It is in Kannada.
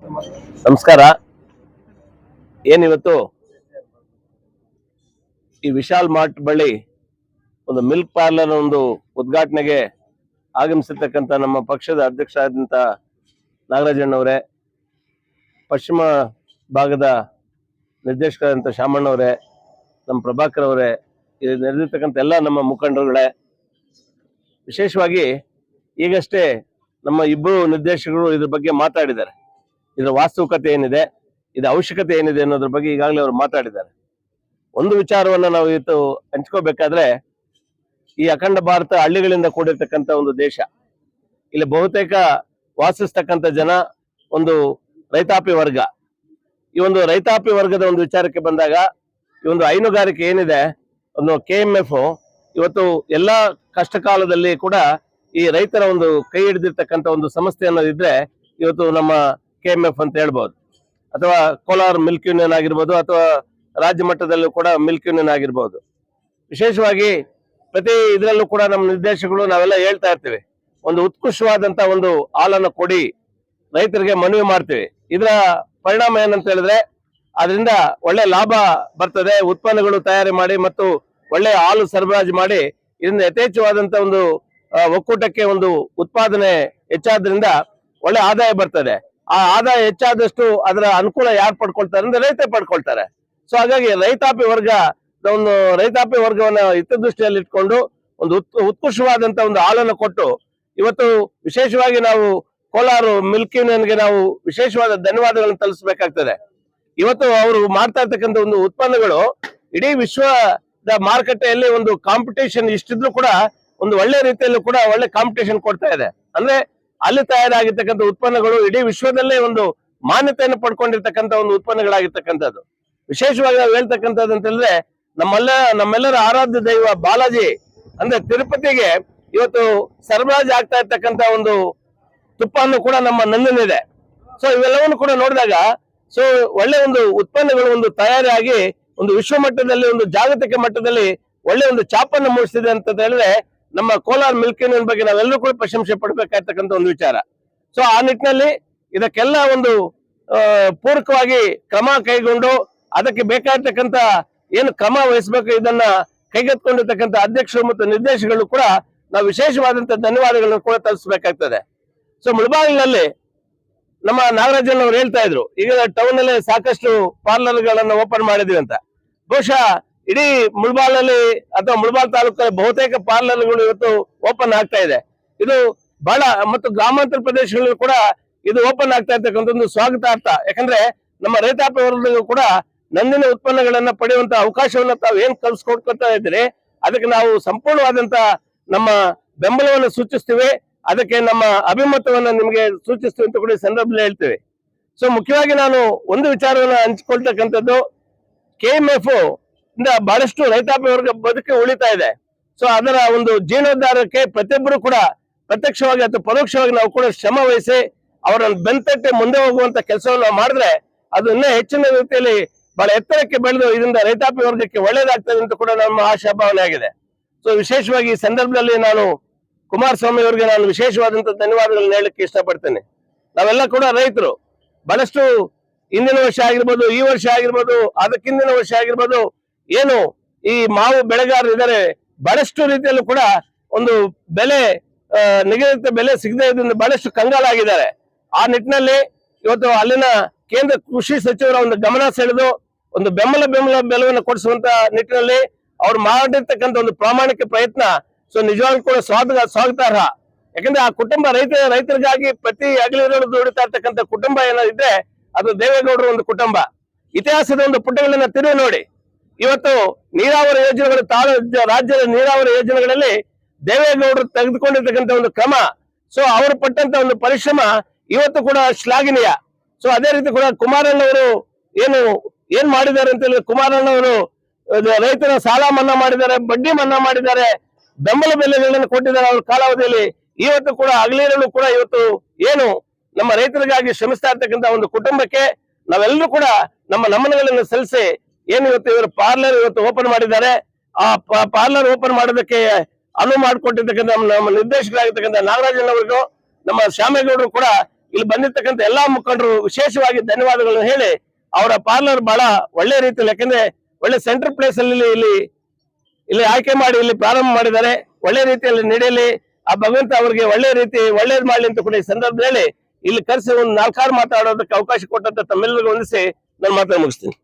ನಮಸ್ಕಾರ. ಏನಿವತ್ತು ಈ ವಿಶಾಲ್ ಮಾರ್ಟ್ ಬಳಿ ಒಂದು ಮಿಲ್ಕ್ ಪಾರ್ಲರ್ ಒಂದು ಉದ್ಘಾಟನೆಗೆ ಆಗಮಿಸಿರ್ತಕ್ಕಂಥ ನಮ್ಮ ಪಕ್ಷದ ಅಧ್ಯಕ್ಷರಾದಂಥ ನಾಗರಾಜಣ್ಣವರೇ, ಪಶ್ಚಿಮ ಭಾಗದ ನಿರ್ದೇಶಕರಾದಂಥ ಶಾಮಣ್ಣವರೇ, ನಮ್ಮ ಪ್ರಭಾಕರ್ ಅವರೇ, ಇಲ್ಲಿ ನೆರೆದಿರ್ತಕ್ಕಂಥ ಎಲ್ಲ ನಮ್ಮ ಮುಖಂಡರುಗಳೇ, ವಿಶೇಷವಾಗಿ ಈಗಷ್ಟೇ ನಮ್ಮ ಇಬ್ಬರು ನಿರ್ದೇಶಕರು ಇದ್ರ ಬಗ್ಗೆ ಮಾತಾಡಿದ್ದಾರೆ. ಇದರ ವಾಸ್ತವಿಕತೆ ಏನಿದೆ, ಇದರ ಅವಶ್ಯಕತೆ ಏನಿದೆ ಅನ್ನೋದ್ರ ಬಗ್ಗೆ ಈಗಾಗಲೇ ಅವರು ಮಾತಾಡಿದ್ದಾರೆ. ಒಂದು ವಿಚಾರವನ್ನ ನಾವು ಇವತ್ತು ಹಂಚ್ಕೋಬೇಕಾದ್ರೆ, ಈ ಅಖಂಡ ಭಾರತ ಹಳ್ಳಿಗಳಿಂದ ಕೂಡಿರ್ತಕ್ಕಂಥ ಒಂದು ದೇಶ. ಇಲ್ಲಿ ಬಹುತೇಕ ವಾಸಿಸ್ತಕ್ಕಂಥ ಜನ ಒಂದು ರೈತಾಪಿ ವರ್ಗ. ಈ ಒಂದು ರೈತಾಪಿ ವರ್ಗದ ಒಂದು ವಿಚಾರಕ್ಕೆ ಬಂದಾಗ, ಈ ಒಂದು ಹೈನುಗಾರಿಕೆ ಏನಿದೆ, ಒಂದು KMF ಇವತ್ತು ಎಲ್ಲಾ ಕಷ್ಟ ಕಾಲದಲ್ಲಿ ಕೂಡ ಈ ರೈತರ ಒಂದು ಕೈ ಹಿಡಿದಿರ್ತಕ್ಕಂಥ ಒಂದು ಸಂಸ್ಥೆ ಅನ್ನೋದಿದ್ರೆ ಇವತ್ತು ನಮ್ಮ KMF ಅಂತ ಹೇಳ್ಬೋದು, ಅಥವಾ ಕೋಲಾರ ಮಿಲ್ಕ್ ಯೂನಿಯನ್ ಆಗಿರ್ಬೋದು, ಅಥವಾ ರಾಜ್ಯ ಮಟ್ಟದಲ್ಲೂ ಕೂಡ ಮಿಲ್ಕ್ ಯೂನಿಯನ್ ಆಗಿರ್ಬೋದು. ವಿಶೇಷವಾಗಿ ಪ್ರತಿ ಇದರಲ್ಲೂ ಕೂಡ ನಮ್ಮ ನಿರ್ದೇಶಕರು ನಾವೆಲ್ಲ ಹೇಳ್ತಾ ಇರ್ತೀವಿ, ಒಂದು ಉತ್ಕೃಷ್ಟವಾದಂತ ಒಂದು ಹಾಲನ್ನು ಕೊಡಿ, ರೈತರಿಗೆ ಮನವಿ ಮಾಡ್ತೀವಿ. ಇದರ ಪರಿಣಾಮ ಏನಂತ ಹೇಳಿದ್ರೆ, ಅದರಿಂದ ಒಳ್ಳೆ ಲಾಭ ಬರ್ತದೆ. ಉತ್ಪನ್ನಗಳು ತಯಾರಿ ಮಾಡಿ ಮತ್ತು ಒಳ್ಳೆ ಹಾಲು ಸರಬರಾಜು ಮಾಡಿ ಇದರಿಂದ ಯಥೇಚ್ಛವಾದಂತ ಒಂದು ಒಕ್ಕೂಟಕ್ಕೆ ಒಂದು ಉತ್ಪಾದನೆ ಹೆಚ್ಚಾದ್ರಿಂದ ಒಳ್ಳೆ ಆದಾಯ ಬರ್ತದೆ. ಆ ಆದಾಯ ಹೆಚ್ಚಾದಷ್ಟು ಅದರ ಅನುಕೂಲ ಯಾರು ಪಡ್ಕೊಳ್ತಾರೆ ಅಂದ್ರೆ ರೈತ ಪಡ್ಕೊಳ್ತಾರೆ. ಸೊ ಹಾಗಾಗಿ ರೈತಾಪಿ ವರ್ಗವನ್ನ ಹಿತದೃಷ್ಟಿಯಲ್ಲಿ ಇಟ್ಕೊಂಡು ಒಂದು ಉತ್ಕೃಷ್ಟವಾದಂತ ಒಂದು ಹಾಲನ್ನು ಕೊಟ್ಟು, ಇವತ್ತು ವಿಶೇಷವಾಗಿ ನಾವು ಕೋಲಾರ ಮಿಲ್ಕ್ ಯೂನಿಯನ್ಗೆ ನಾವು ವಿಶೇಷವಾದ ಧನ್ಯವಾದಗಳನ್ನು ತಲುಪಿಸಬೇಕಾಗ್ತದೆ. ಇವತ್ತು ಅವರು ಮಾಡ್ತಾ ಇರ್ತಕ್ಕಂಥ ಒಂದು ಉತ್ಪನ್ನಗಳು ಇಡೀ ವಿಶ್ವದ ಮಾರುಕಟ್ಟೆಯಲ್ಲಿ ಒಂದು ಕಾಂಪಿಟೇಷನ್ ಇಷ್ಟಿದ್ರು ಕೂಡ ಒಂದು ಒಳ್ಳೆ ರೀತಿಯಲ್ಲೂ ಕೂಡ ಒಳ್ಳೆ ಕಾಂಪಿಟೇಷನ್ ಕೊಡ್ತಾ ಇದೆ. ಅಂದ್ರೆ ಅಲ್ಲಿ ತಯಾರಾಗಿರ್ತಕ್ಕಂಥ ಉತ್ಪನ್ನಗಳು ಇಡೀ ವಿಶ್ವದಲ್ಲೇ ಒಂದು ಮಾನ್ಯತೆಯನ್ನು ಪಡ್ಕೊಂಡಿರ್ತಕ್ಕಂಥ ಒಂದು ಉತ್ಪನ್ನಗಳಾಗಿರ್ತಕ್ಕಂಥದ್ದು. ವಿಶೇಷವಾಗಿ ನಾವು ಹೇಳ್ತಕ್ಕಂಥದ್ದು ಅಂತ ಹೇಳಿದ್ರೆ, ನಮ್ಮೆಲ್ಲರ ಆರಾಧ್ಯ ದೈವ ಬಾಲಾಜಿ ಅಂದ್ರೆ ತಿರುಪತಿಗೆ ಇವತ್ತು ಸರಬರಾಜು ಆಗ್ತಾ ಇರ್ತಕ್ಕಂಥ ಒಂದು ತುಪ್ಪವನ್ನು ಕೂಡ ನಮ್ಮ ನಂದಿನಿದೆ. ಸೊ ಇವೆಲ್ಲವನ್ನು ಕೂಡ ನೋಡಿದಾಗ, ಸೊ ಒಳ್ಳೆ ಒಂದು ಉತ್ಪನ್ನಗಳು ಒಂದು ತಯಾರಾಗಿ ಒಂದು ವಿಶ್ವ ಮಟ್ಟದಲ್ಲಿ ಒಂದು ಜಾಗತಿಕ ಮಟ್ಟದಲ್ಲಿ ಒಳ್ಳೆ ಒಂದು ಛಾಪನ್ನು ಮೂಡಿಸಿದೆ ಅಂತ ಹೇಳಿದ್ರೆ, ನಮ್ಮ ಕೋಲಾರ ಮಿಲ್ಕ್ ಯೂನಿಯನ್ ಬಗ್ಗೆ ನಾವೆಲ್ಲರೂ ಕೂಡ ಪ್ರಶಂಸೆ ಪಡ್ಬೇಕಾಗ್ತಕ್ಕಂಥ ಒಂದು ವಿಚಾರ. ಸೊ ಆ ನಿಟ್ಟಿನಲ್ಲಿ ಇದಕ್ಕೆಲ್ಲ ಒಂದು ಪೂರಕವಾಗಿ ಕ್ರಮ ಕೈಗೊಂಡು ಅದಕ್ಕೆ ಬೇಕಾಗಿರ್ತಕ್ಕಂಥ ಏನು ಕ್ರಮ ವಹಿಸಬೇಕು ಇದನ್ನ ಕೈಗೆತ್ತಿಕೊಂಡಿರ್ತಕ್ಕಂಥ ಅಧ್ಯಕ್ಷರು ಮತ್ತು ನಿರ್ದೇಶಕರು ಕೂಡ ನಾವು ವಿಶೇಷವಾದಂತ ಧನ್ಯವಾದಗಳನ್ನು ಕೂಡ ತಲುಪಿಸಬೇಕಾಗ್ತದೆ. ಸೊ ಮುಳಬಾಗಿಲಿನಲ್ಲಿ ನಮ್ಮ ನಾಗರಾಜನ್ ಅವರು ಹೇಳ್ತಾ ಇದ್ರು, ಈಗ ಟೌನ್ ಅಲ್ಲಿ ಸಾಕಷ್ಟು ಪಾರ್ಲರ್ಗಳನ್ನು ಓಪನ್ ಮಾಡಿದ್ವಿ ಅಂತ. ಬಹುಶಃ ಇಡೀ ಮುಳಬಾಗಿಲಲ್ಲಿ ಅಥವಾ ಮುಳಬಾಗಿಲು ತಾಲೂಕಲ್ಲಿ ಬಹುತೇಕ ಪಾರ್ಲರ್ಗಳು ಇವತ್ತು ಓಪನ್ ಆಗ್ತಾ ಇದೆ. ಇದು ಬಹಳ ಮತ್ತು ಗ್ರಾಮಾಂತರ ಪ್ರದೇಶಗಳಲ್ಲಿ ಕೂಡ ಇದು ಓಪನ್ ಆಗ್ತಾ ಇರ್ತಕ್ಕಂಥ ಒಂದು ಸ್ವಾಗತಾರ್ಥ. ಯಾಕಂದ್ರೆ ನಮ್ಮ ರೈತಾಪಿ ವರ್ಗಗಳು ಕೂಡ ನಂದಿನ ಉತ್ಪನ್ನಗಳನ್ನ ಪಡೆಯುವಂತ ಅವಕಾಶವನ್ನ ತಾವು ಏನ್ ಕಲ್ಸ್ಕೊಡ್ಕೊತಾ ಇದ್ದೀರಿ, ಅದಕ್ಕೆ ನಾವು ಸಂಪೂರ್ಣವಾದಂತ ನಮ್ಮ ಬೆಂಬಲವನ್ನು ಸೂಚಿಸ್ತೀವಿ, ಅದಕ್ಕೆ ನಮ್ಮ ಅಭಿಮತವನ್ನ ನಿಮಗೆ ಸೂಚಿಸ್ತೀವಿ ಅಂತ ಕೂಡ ಈ ಸಂದರ್ಭದಲ್ಲಿ ಹೇಳ್ತೀವಿ. ಸೊ ಮುಖ್ಯವಾಗಿ ನಾನು ಒಂದು ವಿಚಾರವನ್ನ ಹಂಚಿಕೊಳ್ತಕ್ಕಂಥದ್ದು, KMF ಇಂದ ಬಹಳಷ್ಟು ರೈತಾಪಿ ವರ್ಗ ಬದುಕಿ ಉಳಿತಾ ಇದೆ. ಸೊ ಅದರ ಒಂದು ಜೀರ್ಣೋದ್ಧಾರಕ್ಕೆ ಪ್ರತಿಯೊಬ್ಬರು ಕೂಡ ಪ್ರತ್ಯಕ್ಷವಾಗಿ ಅಥವಾ ಪರೋಕ್ಷವಾಗಿ ನಾವು ಕೂಡ ಶ್ರಮ ವಹಿಸಿ ಅವರನ್ನು ಬೆಂತಟ್ಟೆ ಮುಂದೆ ಹೋಗುವಂತ ಕೆಲಸವನ್ನು ಮಾಡಿದ್ರೆ ಅದು ಇನ್ನೂ ಹೆಚ್ಚಿನ ರೀತಿಯಲ್ಲಿ ಬಹಳ ಎತ್ತರಕ್ಕೆ ಬೆಳೆದು ಇದರಿಂದ ರೈತಾಪಿ ವರ್ಗಕ್ಕೆ ಒಳ್ಳೇದಾಗ್ತದೆ ಅಂತ ಕೂಡ ನಮ್ಮ ಆಶಾಭಾವನೆ ಆಗಿದೆ. ಸೊ ವಿಶೇಷವಾಗಿ ಈ ಸಂದರ್ಭದಲ್ಲಿ ನಾನು ಕುಮಾರಸ್ವಾಮಿ ಅವರಿಗೆ ನಾನು ವಿಶೇಷವಾದಂತ ಧನ್ಯವಾದಗಳನ್ನ ಹೇಳಲಿಕ್ಕೆ ಇಷ್ಟಪಡ್ತೇನೆ. ನಾವೆಲ್ಲ ಕೂಡ ರೈತರು, ಬಹಳಷ್ಟು ಹಿಂದಿನ ವರ್ಷ ಆಗಿರ್ಬೋದು, ಈ ವರ್ಷ ಆಗಿರ್ಬೋದು, ಅದಕ್ಕಿಂದಿನ ವರ್ಷ ಆಗಿರ್ಬೋದು, ಏನು ಈ ಮಾವು ಬೆಳೆಗಾರರು ಇದ್ದಾರೆ, ಬಹಳಷ್ಟು ರೀತಿಯಲ್ಲೂ ಕೂಡ ಒಂದು ಬೆಲೆ ನಿಗದಿತ ಬೆಲೆ ಸಿಗದೆ ಇದರಿಂದ ಬಹಳಷ್ಟು ಕಂಗಾಲಾಗಿದ್ದಾರೆ. ಆ ನಿಟ್ಟಿನಲ್ಲಿ ಇವತ್ತು ಅಲ್ಲಿನ ಕೇಂದ್ರ ಕೃಷಿ ಸಚಿವರ ಒಂದು ಗಮನ ಸೆಳೆದು ಒಂದು ಬೆಂಬಲ ಬೆಲೆಯನ್ನು ಕೊಡಿಸುವಂತ ನಿಟ್ಟಿನಲ್ಲಿ ಅವ್ರು ಮಾಡಿರ್ತಕ್ಕಂಥ ಒಂದು ಪ್ರಾಮಾಣಿಕ ಪ್ರಯತ್ನ ಸೊ ನಿಜವಾಗ್ಲೂ ಕೂಡ ಸ್ವಾಗತಾರ್ಹ. ಯಾಕಂದ್ರೆ ಆ ಕುಟುಂಬ ರೈತರಿಗಾಗಿ ಪ್ರತಿ ಹಗಲಿರುಳು ದುಡಿತಾ ಇರ್ತಕ್ಕಂಥ ಕುಟುಂಬ ಏನಾದಿದ್ರೆ ಅದು ದೇವೇಗೌಡರ ಒಂದು ಕುಟುಂಬ. ಇತಿಹಾಸದ ಒಂದು ಪುಟಗಳನ್ನ ತಿರುಗಿ ನೋಡಿ, ಇವತ್ತು ನೀರಾವರಿ ಯೋಜನೆಗಳು ರಾಜ್ಯದ ನೀರಾವರಿ ಯೋಜನೆಗಳಲ್ಲಿ ದೇವೇಗೌಡರು ತೆಗೆದುಕೊಂಡಿರ್ತಕ್ಕಂಥ ಒಂದು ಕ್ರಮ, ಸೊ ಅವರು ಪಟ್ಟಂತ ಒಂದು ಪರಿಶ್ರಮ ಇವತ್ತು ಕೂಡ ಶ್ಲಾಘನೀಯ. ಸೊ ಅದೇ ರೀತಿ ಕೂಡ ಕುಮಾರಣ್ಣವರು ಏನ್ ಮಾಡಿದ್ದಾರೆ ಅಂತ ಹೇಳಿ, ಕುಮಾರಣ್ಣವರು ರೈತರ ಸಾಲ ಮನ್ನಾ ಮಾಡಿದ್ದಾರೆ, ಬಡ್ಡಿ ಮನ್ನಾ ಮಾಡಿದ್ದಾರೆ, ಬೆಂಬಲ ಬೆಲೆಗಳನ್ನು ಕೊಟ್ಟಿದ್ದಾರೆ ಅವ್ರ ಕಾಲಾವಧಿಯಲ್ಲಿ. ಇವತ್ತು ಕೂಡ ಹಗಲಿರಲು ಕೂಡ ಇವತ್ತು ಏನು ನಮ್ಮ ರೈತರಿಗಾಗಿ ಶ್ರಮಿಸ್ತಾ ಇರ್ತಕ್ಕಂಥ ಒಂದು ಕುಟುಂಬಕ್ಕೆ ನಾವೆಲ್ಲರೂ ಕೂಡ ನಮ್ಮ ನಮನಗಳನ್ನು ಸಲ್ಲಿಸಿ ಏನು ಇವತ್ತು ಇವರು ಪಾರ್ಲರ್ ಇವತ್ತು ಓಪನ್ ಮಾಡಿದ್ದಾರೆ. ಆ ಪಾರ್ಲರ್ ಓಪನ್ ಮಾಡೋದಕ್ಕೆ ಅನುವು ಮಾಡಿಕೊಟ್ಟಿರ್ತಕ್ಕಂಥ ನಮ್ಮ ನಿರ್ದೇಶಕರಾಗಿರ್ತಕ್ಕಂಥ ನಾಗರಾಜನ್ ಅವರಿಗೂ ನಮ್ಮ ಶ್ಯಾಮೇಗೌಡರು ಕೂಡ ಇಲ್ಲಿ ಬಂದಿರ್ತಕ್ಕಂಥ ಎಲ್ಲಾ ಮುಖಂಡರು ವಿಶೇಷವಾಗಿ ಧನ್ಯವಾದಗಳನ್ನು ಹೇಳಿ ಅವರ ಪಾರ್ಲರ್ ಬಹಳ ಒಳ್ಳೆ ರೀತಿಯಲ್ಲಿ, ಯಾಕಂದ್ರೆ ಒಳ್ಳೆ ಸೆಂಟರ್ ಪ್ಲೇಸ್ ಅಲ್ಲಿ ಇಲ್ಲಿ ಆಯ್ಕೆ ಮಾಡಿ ಇಲ್ಲಿ ಪ್ರಾರಂಭ ಮಾಡಿದ್ದಾರೆ. ಒಳ್ಳೆ ರೀತಿಯಲ್ಲಿ ನಡೆಯಲಿ, ಆ ಭಗವಂತ ಅವರಿಗೆ ಒಳ್ಳೆ ರೀತಿ ಒಳ್ಳೇದು ಮಾಡಲಿ ಅಂತ ಕೂಡ ಈ ಸಂದರ್ಭದಲ್ಲಿ ಇಲ್ಲಿ ಕರೆಸಿ ಒಂದು 4 ಮಾತಾಡೋದಕ್ಕೆ ಅವಕಾಶ ಕೊಟ್ಟಂತ ತಮ್ಮೆಲ್ಲರಿಗೂ ವಂದಿಸಿ ನನ್ನ ಮಾತನ್ನು ಮುಗಿಸ್ತೀನಿ.